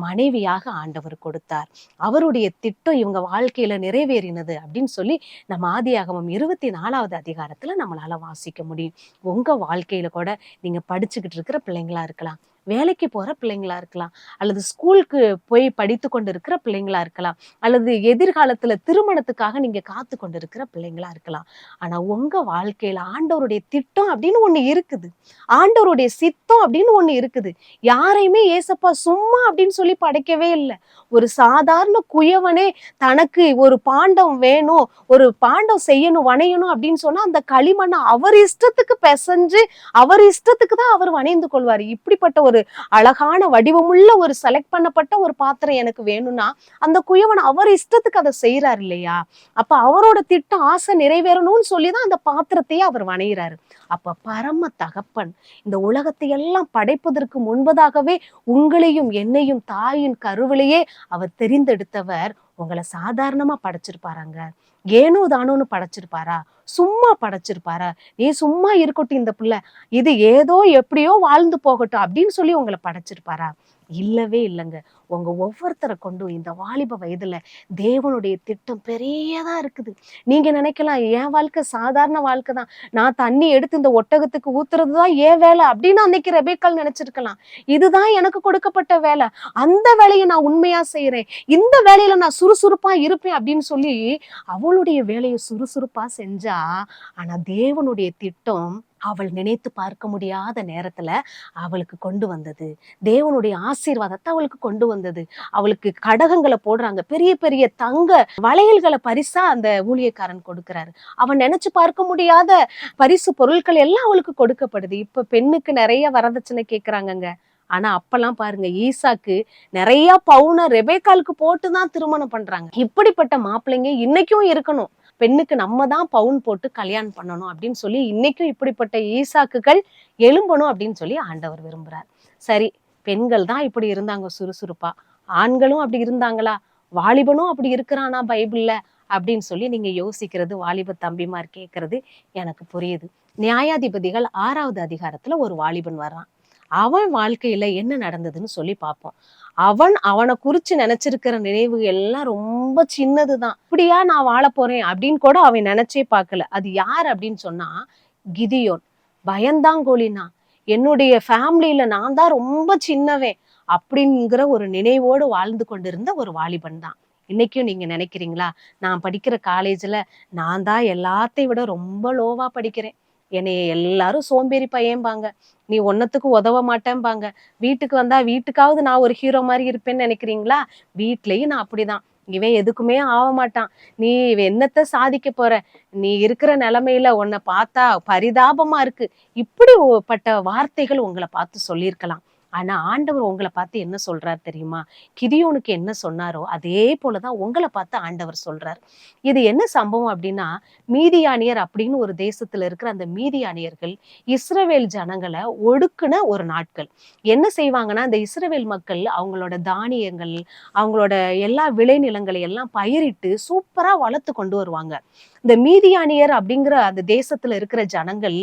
மனைவியாக ஆண்டவர் கொடுத்தார். அவருடைய திட்டம் இவங்க வாழ்க்கையில நிறைவேறினது அப்படின்னு சொல்லி நம்ம ஆதியாகமம் 24வது அதிகாரத்துல நம்மளால வாசிக்க முடியும். உங்க வாழ்க்கையில கூட நீங்க படிச்சுக்கிட்டு இருக்கிற பிள்ளைங்களா இருக்கலாம், வேலைக்கு போற பிள்ளைங்களா இருக்கலாம், அல்லது ஸ்கூலுக்கு போய் படித்து கொண்டு இருக்கிற பிள்ளைங்களா இருக்கலாம், அல்லது எதிர்காலத்துல திருமணத்துக்காக நீங்க காத்து கொண்டு இருக்கிற பிள்ளைங்களா இருக்கலாம். ஆனா உங்க வாழ்க்கையில ஆண்டவருடைய திட்டம் அப்படின்னு ஒண்ணு இருக்குது, ஆண்டவருடைய சித்தம் அப்படின்னு ஒண்ணு இருக்குது. யாரையுமே ஏசப்பா சும்மா அப்படின்னு சொல்லி படைக்கவே இல்லை. ஒரு சாதாரண குயவனே தனக்கு ஒரு பாண்டம் வேணும், ஒரு பாண்டம் செய்யணும், வணையணும் அப்படின்னு சொன்னா அந்த களிமண்ணை அவர் இஷ்டத்துக்கு பிசைஞ்சு அவர் இஷ்டத்துக்கு தான் அவர் வணைந்து கொள்வாரு. இப்படிப்பட்ட ஒரு அழகான வடிவமுள்ள ஒரு செலக்ட் பண்ணப்பட்ட ஒரு பாத்திரம் எனக்கு வேணும்னா அந்த குயவன் அவர் இஷ்டத்துக்கு அதை செய்யறாரு இல்லையா. அப்ப அவரோட திட்டம் ஆசை நிறைவேறணும்னு சொல்லிதான் அந்த பாத்திரத்தையே அவர் வணைகிறாரு. அப்ப பரம தகப்பன் இந்த உலகத்தை எல்லாம் படைப்பதற்கு முன்பதாகவே உங்களையும் என்னையும் தாயின் கருவிலேயே அவர் தெரிந்தெடுத்தவர். உங்களை சாதாரணமா படைச்சிருப்பாராங்க, ஏனோ தானோன்னு படைச்சிருப்பாரா, சும்மா படைச்சிருப்பாரா, நீ சும்மா இருக்கட்டும் இந்த பிள்ளை இது ஏதோ எப்படியோ வாழ்ந்து போகட்டும் அப்படின்னு சொல்லி உங்களை படைச்சிருப்பாரா? இல்லவே இல்லைங்க. உங்க ஒவ்வொருத்தரை கொண்டும் இந்த வாலிப வயதுல தேவனுடைய திட்டம் பெரியதா இருக்குது. நீங்க நினைக்கலாம் என் வாழ்க்கை சாதாரண வாழ்க்கை தான், நான் தண்ணி எடுத்து இந்த ஒட்டகத்துக்கு ஊத்துறதுதான் ஏன் வேலை அப்படின்னு அன்னைக்கு ரெபேக்காள் நினைச்சிருக்கலாம். இதுதான் எனக்கு கொடுக்கப்பட்ட வேலை, அந்த வேலையை நான் உண்மையா செய்யறேன், இந்த வேலையில நான் சுறுசுறுப்பா இருப்பேன் அப்படின்னு சொல்லி அவளுடைய வேலையை சுறுசுறுப்பா செஞ்சா. ஆனா தேவனுடைய திட்டம் அவள் நினைத்து பார்க்க முடியாத நேரத்துல அவளுக்கு கொண்டு வந்தது, தேவனுடைய ஆசீர்வாதத்தை அவளுக்கு கொண்டு வந்தது. வந்தது. அவளுக்கு கடகங்களை போடுறாங்க, பெரிய பெரிய தங்க வளையல்களை பரிசா அந்த ஊழியக்காரன் கொடுக்கிறாரு. அவன் நினைச்சு பார்க்க முடியாத பரிசு பொருட்கள் எல்லாம் அவளுக்கு கொடுக்கப்படுது. இப்ப பெண்ணுக்கு நிறைய வரதட்சணை கேக்குறாங்கங்க. ஆனா அப்பெல்லாம் பாருங்க, ஈசாக்கு நிறைய பவுன ரெபேக்காலுக்கு போட்டுதான் திருமணம் பண்றாங்க. இப்படிப்பட்ட மாப்பிள்ளைங்க இன்னைக்கும் இருக்கணும். பெண்ணுக்கு நம்ம தான் பவுன் போட்டு கல்யாணம் பண்ணணும் அப்படின்னு சொல்லி இன்னைக்கும் இப்படிப்பட்ட ஈசாக்குகள் எழும்பணும் அப்படின்னு சொல்லி ஆண்டவர் விரும்புறார். சரி, பெண்கள் தான் இப்படி இருந்தாங்க சுறுசுறுப்பா, ஆண்களும் அப்படி இருந்தாங்களா, வாலிபனும் அப்படி இருக்கிறானா பைபிள்ல அப்படின்னு சொல்லி நீங்க யோசிக்கிறது, வாலிப தம்பிமார் கேட்கறது எனக்கு புரியுது. நியாயாதிபதிகள் 6வது அதிகாரத்துல ஒரு வாலிபன் வர்றான். அவன் வாழ்க்கையில என்ன நடந்ததுன்னு சொல்லி பார்ப்போம். அவனை குறிச்சு நினைச்சிருக்கிற நினைவு எல்லாம் ரொம்ப சின்னதுதான். இப்படியா நான் வாழ போறேன் அப்படின்னு கூட அவன் நினைச்சே பார்க்கல. அது யார் அப்படின்னு சொன்னா கிதியோன். பயந்தாங்கோலினா, என்னுடைய ஃபேமிலியில நான் தான் ரொம்ப சின்னவன் அப்படிங்கிற ஒரு நினைவோடு வாழ்ந்து கொண்டிருந்த ஒரு வாலிபன் தான். இன்னைக்கும் நீங்க நினைக்கிறீங்களா, நான் படிக்கிற காலேஜ்ல நான் தான் எல்லாத்தையும் விட ரொம்ப லோவா படிக்கிறேன், என்னைய எல்லாரும் சோம்பேறி பையன்பாங்க, நீ ஒன்னத்துக்கு உதவ மாட்டேன்பாங்க, வீட்டுக்கு வந்தா வீட்டுக்காவது நான் ஒரு ஹீரோ மாதிரி இருப்பேன்னு நினைக்கிறீங்களா? வீட்லயும் நான் அப்படிதான், இவன் எதுக்குமே ஆக மாட்டான், நீ என்னத்த சாதிக்க போற, நீ இருக்கிற நிலைமையில உன்னை பார்த்தா பரிதாபமா இருக்கு, இப்படிப்பட்ட வார்த்தைகள் உங்களை பார்த்து சொல்லியிருக்கலாம். ஆனா ஆண்டவர் உங்களை பார்த்து என்ன சொல்றாரு தெரியுமா? கிதியோனுக்கு என்ன சொன்னாரோ அதே போலதான் உங்களை பார்த்து ஆண்டவர் சொல்றார். இது என்ன சம்பவம் அப்படின்னா, மீதியானியர் அப்படின்னு ஒரு தேசத்துல இருக்கிற அந்த மீதியானியர்கள் இஸ்ரவேல் ஜனங்களை ஒடுக்குன ஒரு நாட்கள். என்ன செய்வாங்கன்னா, இந்த இஸ்ரவேல் மக்கள் அவங்களோட தானியங்கள், அவங்களோட எல்லா விளைநிலங்களை எல்லாம் பயிரிட்டு சூப்பரா வளர்த்து கொண்டு வருவாங்க. இந்த மீதியானியர் அப்படிங்கிற அந்த தேசத்துல இருக்கிற ஜனங்கள்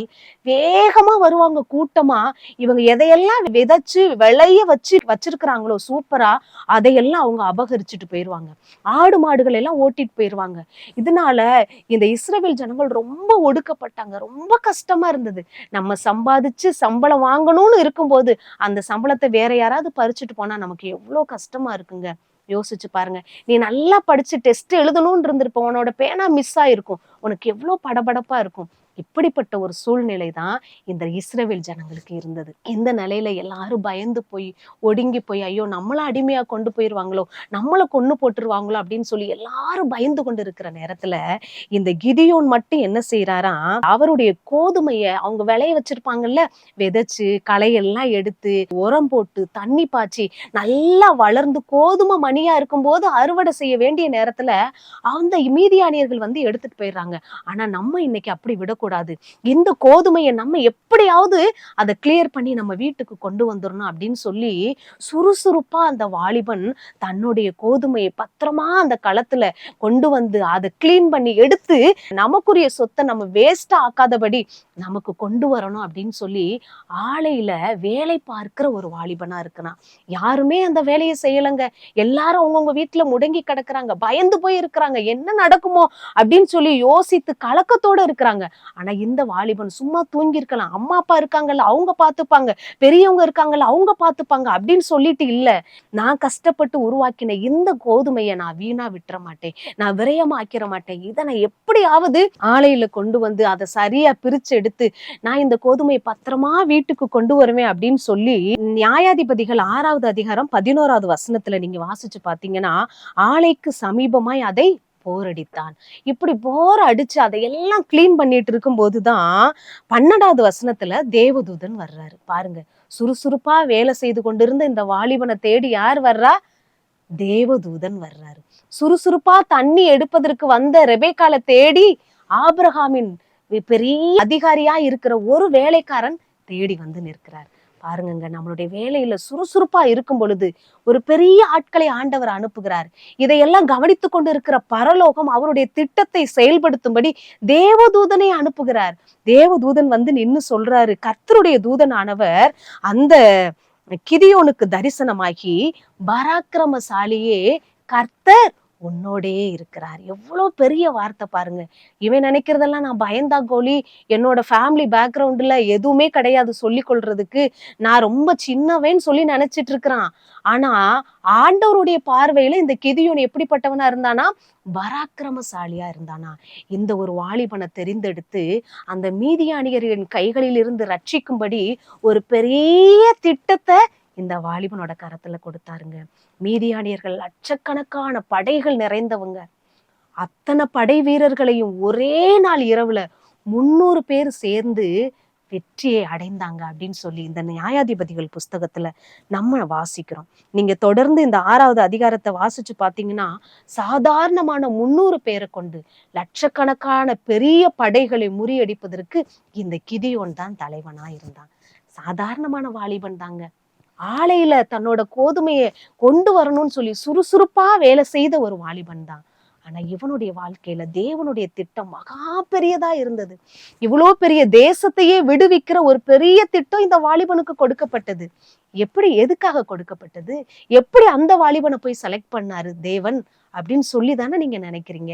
வேகமா வருவாங்க கூட்டமா. இவங்க எதையெல்லாம் விதைச்சு விளைய வச்சிருக்கிறாங்களோ சூப்பரா, அதையெல்லாம் அவங்க அபகரிச்சுட்டு போயிருவாங்க. ஆடு மாடுகள் எல்லாம் ஓட்டிட்டு போயிருவாங்க. இதனால இந்த இஸ்ரவேல் ஜனங்கள் ரொம்ப ஒடுக்கப்பட்டாங்க, ரொம்ப கஷ்டமா இருந்தது. நம்ம சம்பாதிச்சு சம்பளம் வாங்கணும்னு இருக்கும்போது அந்த சம்பளத்தை வேற யாராவது பறிச்சுட்டு போனா நமக்கு எவ்வளவு கஷ்டமா இருக்குங்க. யோசிச்சு பாருங்க. நீ நல்லா படிச்சு டெஸ்ட் எழுதணும்னு இருந்திருப்ப, உன்னோட பேனா மிஸ் ஆயிருக்கும், உனக்கு எவ்வளவு படபடப்பா இருக்கும். இப்படிப்பட்ட ஒரு சூழ்நிலை தான் இந்த இஸ்ரவேல் ஜனங்களுக்கு இருந்தது. இந்த நிலையில எல்லாரும் பயந்து போய் ஒடுங்கி போய், ஐயோ நம்மள அடிமையா கொண்டு போயிருவாங்களோ, நம்மளை கொன்னு போட்டுருவாங்களோ அப்படின்னு சொல்லி எல்லாரும் பயந்து கொண்டு இருக்கிற நேரத்துல இந்த கிதியோன் மட்டும் என்ன செய்யறாராம், அவருடைய கோதுமைய அவங்க விளைய வச்சிருப்பாங்கல்ல, விதைச்சு களையெல்லாம் எடுத்து உரம் போட்டு தண்ணி பாய்ச்சி நல்லா வளர்ந்து கோதுமை மணியா இருக்கும்போது அறுவடை செய்ய வேண்டிய நேரத்துல அந்த மீதியானியர்கள் வந்து எடுத்துட்டு போயிடுறாங்க. ஆனா நம்ம இன்னைக்கு அப்படி விடக்கூடாது. இந்த கோதுமையை நம்ம எப்படியாவது அதை கிளியர் பண்ணி நம்ம வீட்டுக்கு கொண்டு வந்துடணும் அப்படின்னு சொல்லி சுறுசுறுப்பா அந்த வாலிபன் தன்னுடைய கோதுமையை பத்திரமா அந்த களத்துல கொண்டு வந்து அதை கிளீன் பண்ணி எடுத்து நமக்குரிய சொத்தை நம்ம வேஸ்டா ஆக்காதபடி நமக்கு கொண்டு வரணும் அப்படின்னு சொல்லி ஆலையில வேலை பார்க்கிற ஒரு வாலிபனா இருக்கிறான். யாருமே அந்த வேலையை செய்யலைங்க. எல்லாரும் அவங்கவுங்க வீட்டுல முடங்கி கிடக்குறாங்க, பயந்து போய் இருக்கிறாங்க, என்ன நடக்குமோ அப்படின்னு சொல்லி யோசித்து கலக்கத்தோட இருக்கிறாங்க. ஆனா இந்த வாலிபன் சும்மா தூங்கி இருக்கலாம், அம்மா அப்பா இருக்காங்கல்ல அவங்க பாத்துப்பாங்க, பெரியவங்க இருக்காங்கல்ல அவங்க பாத்துப்பாங்க அப்படின்னு சொல்லிட்டு இல்ல, நான் கஷ்டப்பட்டு உருவாக்கின இந்த கோதுமையை நான் வீணா விட்டுற மாட்டேன், நான் விரயமா ஆக்கிற மாட்டேன், இதை நான் எப்படியாவது ஆலையில கொண்டு வந்து அதை சரியா பிரிச்சு எடுத்து நான் இந்த கோதுமையை பத்திரமா வீட்டுக்கு கொண்டு வருவேன் அப்படின்னு சொல்லி நியாயாதிபதிகள் 6வது அதிகாரம் 11வது வசனத்துல நீங்க வாசிச்சு பாத்தீங்கன்னா, ஆலைக்கு சமீபமாய் அதை போரடித்தான். இப்படி போர் அடிச்சு அதையெல்லாம் கிளீன் பண்ணிட்டு இருக்கும் போதுதான் 12வது வசனத்துல தேவதூதன் வர்றாரு. பாருங்க, சுறுசுறுப்பா வேலை செய்து கொண்டிருந்த இந்த வாலிபனை தேடி யார் வர்றா? தேவதூதன் வர்றாரு. சுறுசுறுப்பா தண்ணி எடுப்பதற்கு வந்த ரெபேக்காலை தேடி ஆபிரகாமின் பெரிய அதிகாரியா இருக்கிற ஒரு வேலைக்காரன் தேடி வந்து நிற்கிறார். பாருங்க, நம்மளுடைய வேலையில சுறுசுறுப்பா இருக்கும் பொழுது ஒரு பெரிய ஆட்களை ஆண்டவர் அனுப்புகிறார். இதையெல்லாம் கவனித்து கொண்டு இருக்கிற பரலோகம் அவருடைய திட்டத்தை செயல்படுத்தும்படி தேவதூதனை அனுப்புகிறார். தேவதூதன் வந்து நின்னு சொல்றாரு, கர்த்தருடைய தூதனானவர் அந்த கிதியோனுக்கு தரிசனமாகி, பராக்கிரமசாலியே கர்த்தர் உன்னோடே இருக்கிறார். எவ்வளவு பெரிய வார்த்தை பாருங்க. இவன் நினைக்கிறதெல்லாம் நான் பயந்தா கோலி, என்னோட ஃபேமிலி பேக்ரவுண்ட்ல எதுவுமே கிடையாது சொல்லிக் கொள்றதுக்கு, நான் ரொம்ப சின்னவேன்னு சொல்லி நினைச்சிட்டு இருக்கிறான். ஆனா ஆண்டவருடைய பார்வையில இந்த கிதியோன் எப்படிப்பட்டவனா இருந்தானா? பராக்கிரமசாலியா இருந்தானா. இந்த ஒரு வாலிபனை தெரிந்தெடுத்து அந்த மீதியானியரின் கைகளில் இருந்து ரட்சிக்கும்படி ஒரு பெரிய திட்டத்தை இந்த வாலிபனோட கரத்துல கொடுத்தாருங்க. மீதியானியர்கள் லட்சக்கணக்கான படைகள் நிறைந்தவங்க. அத்தனை படை வீரர்களையும் ஒரே நாள் இரவுல 300 பேர் சேர்ந்து வெற்றியை அடைந்தாங்க அப்படின்னு சொல்லி இந்த நியாயாதிபதிகள் புஸ்தகத்துல நம்ம வாசிக்கிறோம். நீங்க தொடர்ந்து இந்த 6வது அதிகாரத்தை வாசிச்சு பாத்தீங்கன்னா, சாதாரணமான 300 பேரை கொண்டு லட்சக்கணக்கான பெரிய படைகளை முறியடிப்பதற்கு இந்த கிதியோன் தான் தலைவனா இருந்தான். சாதாரணமான வாலிபன் தாங்க. ஆலையில தன்னோட கோதுமையை கொண்டு வரணும்னு சொல்லி சுறுசுறுப்பா வேலை செய்த ஒரு வாலிபன் தான். ஆனா இவனுடைய வாழ்க்கையில தேவனுடைய திட்டம் மகா பெரியதா இருந்தது. இவ்வளோ பெரிய தேசத்தையே விடுவிக்கிற ஒரு பெரிய திட்டம் இந்த வாலிபனுக்கு கொடுக்கப்பட்டது. எப்படி, எதுக்காக கொடுக்கப்பட்டது? எப்படி அந்த வாலிபனை போய் செலக்ட் பண்ணாரு தேவன் அப்படின்னு சொல்லி தானே நீங்க நினைக்கிறீங்க.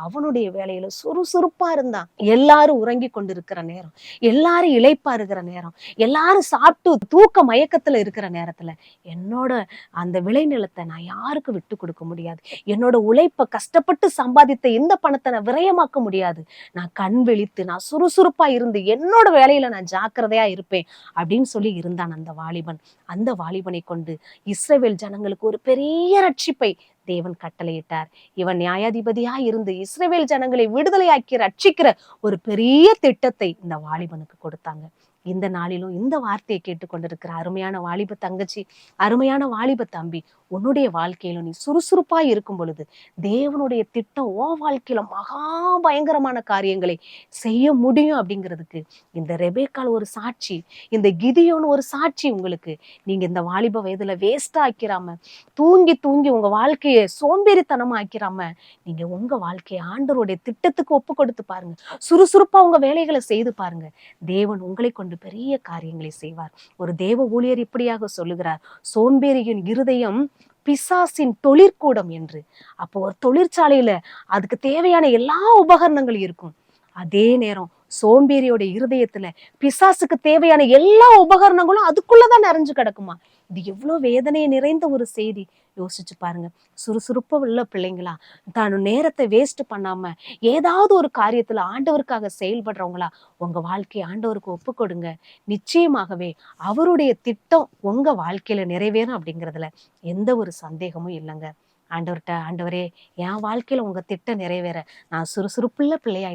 அவனுடைய வேலையில சுறுசுறுப்பா இருந்தான். எல்லாரும் உறங்கி கொண்டிருக்கிற நேரம், எல்லாரும் இளைப்பா இருக்கிற நேரம், எல்லாரும் சாப்பிட்டு தூக்க மயக்கத்துல இருக்கிற நேரத்துல என்னோட அந்த விளைநிலத்தை நான் யாருக்கு விட்டு கொடுக்க முடியாது. என்னோட உழைப்ப கஷ்டப்பட்டு சம்பாதித்த இந்த பணத்தை நான் விரயமாக்க முடியாது. நான் கண் விழித்து நான் சுறுசுறுப்பா இருந்து என்னோட வேலையில நான் ஜாக்கிரதையா இருப்பேன் அப்படின்னு சொல்லி இருந்தான் அந்த வாலிபன். அந்த வாலிபனை கொண்டு இஸ்ரவேல் ஜனங்களுக்கு ஒரு பெரிய ரட்சிப்பை தேவன் கட்டளையிட்டார். இவன் நியாயாதிபதியா இருந்து இஸ்ரவேல் ஜனங்களை விடுதலையாக்கி ரட்சிக்கிற ஒரு பெரிய திட்டத்தை இந்த வாலிபனுக்கு கொடுத்தாங்க. இந்த நாளிலும் இந்த வார்த்தையை கேட்டுக்கொண்டிருக்கிற அருமையான வாலிப தங்கச்சி, அருமையான வாலிப தம்பி, உன்னுடைய வாழ்க்கையில நீ சுறுசுறுப்பா இருக்கும் பொழுது தேவனுடைய திட்டம் உன் வாழ்க்கையில மகா பயங்கரமான காரியங்களை செய்ய முடியும் அப்படிங்கிறதுக்கு இந்த ரெபேக்காள் ஒரு சாட்சி, இந்த கிதியோன் ஒரு சாட்சி. உங்களுக்கு நீங்க இந்த வாலிப வயதுல வேஸ்டா ஆக்கிராம, தூங்கி தூங்கி உங்க வாழ்க்கையை சோம்பேறித்தனமா ஆக்கிராம, நீங்க உங்க வாழ்க்கையை ஆண்டவருடைய திட்டத்துக்கு ஒப்பு கொடுத்து பாருங்க. சுறுசுறுப்பா உங்க வேலைகளை செய்து பாருங்க. தேவன் உங்களை கொண்டு பெரிய காரியங்களை செய்வார். ஒரு தேவ ஊழியர் இப்படியாக சொல்லுகிறார், சோம்பேறியின் இருதயம் பிசாசின் தொழிற்கூடம் என்று. அப்போ ஒரு தொழிற்சாலையில அதுக்கு தேவையான எல்லா உபகரணங்களும் இருக்கும். அதே நேரம் சோம்பேறியோட இருதயத்துல பிசாசுக்கு தேவையான எல்லா உபகரணங்களும் அதுக்குள்ளதான் நிறைஞ்சு கிடக்குமா. இது எவ்வளவு வேதனையை நிறைந்த ஒரு செய்தி. யோசிச்சு பாருங்க. சுறுசுறுப்பா உள்ள பிள்ளைங்களா, தான் நேரத்தை வேஸ்ட் பண்ணாம ஏதாவது ஒரு காரியத்துல ஆண்டவருக்காக செயல்படுறவங்களா உங்க வாழ்க்கையை ஆண்டவருக்கு ஒப்பு கொடுங்க. நிச்சயமாகவே அவருடைய திட்டம் உங்க வாழ்க்கையில நிறைவேறும் அப்படிங்கிறதுல எந்த ஒரு சந்தேகமும் இல்லைங்க. ஆண்டவர்கிட்ட, ஆண்டவரே என் வாழ்க்கையில உங்க திட்டம் நிறைவேற நான் சுறுசுறுப்புள்ள பிள்ளையா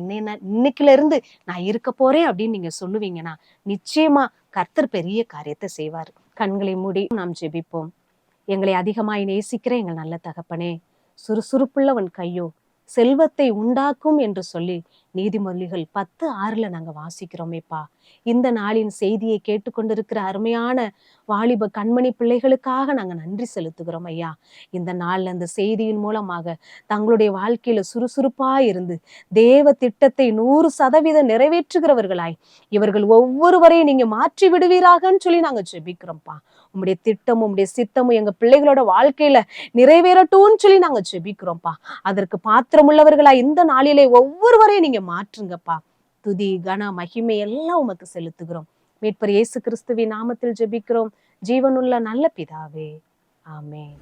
இன்னைக்குல இருந்து நான் இருக்க போறேன் அப்படின்னு நீங்க சொல்லுவீங்கன்னா நிச்சயமா கர்த்தர் பெரிய காரியத்தை செய்வார். கண்களை மூடி நாம் ஜெபிப்போம். எங்களை அதிகமாய் நேசிக்கிற எங்கள் நல்ல தகப்பனே, சுறுசுறுப்புள்ளவன் கையோ செல்வத்தை உண்டாக்கும் என்று சொல்லி நீதிமொழிகள் 10:6 நாங்க வாசிக்கிறோமேப்பா. இந்த நாளின் செய்தியை கேட்டுக்கொண்டிருக்கிற அருமையான வாலிப கண்மணி பிள்ளைகளுக்காக நாங்க நன்றி செலுத்துகிறோம் ஐயா. இந்த நாள்ல அந்த செய்தியின் மூலமாக தங்களுடைய வாழ்க்கையில சுறுசுறுப்பா இருந்து தேவ திட்டத்தை 100% நிறைவேற்றுகிறவர்களாய் இவர்கள் ஒவ்வொருவரையும் நீங்க மாற்றி விடுவீராகன்னு சொல்லி நாங்க ஜெபிக்கிறோம்ப்பா. உம்முடைய திட்டமும் உம்முடைய சித்தமும் எங்க பிள்ளைகளோட வாழ்க்கையில நிறைவேறட்டும்னு சொல்லி நாங்க ஜெபிக்கிறோம்ப்பா. அதற்கு பாத்திரமுள்ளவர்களா இந்த நாளிலே ஒவ்வொருவரையும் நீங்க மாற்றுங்கப்பா. துதி கன மகிமை எல்லாம் உமக்கு செலுத்துகிறோம். மீட்பர் இயேசு கிறிஸ்துவின் நாமத்தில் ஜெபிக்கிறோம் ஜீவனுள்ள நல்ல பிதாவே, ஆமென்.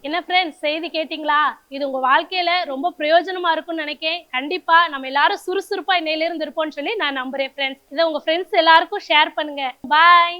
என்ன ஃப்ரெண்ட்ஸ், செய்தி கேட்டீங்களா? இது உங்க வாழ்க்கையில ரொம்ப பிரயோஜனமா இருக்கும்னு நினைக்கிறேன். கண்டிப்பா நம்ம எல்லாரும் சுறுசுறுப்பா இன்னையில இருந்து இருப்போம்னு சொல்லி நான் நம்புறேன் ஃப்ரெண்ட்ஸ். இதை உங்க ஃப்ரெண்ட்ஸ் எல்லாருக்கும் ஷேர் பண்ணுங்க. பாய்.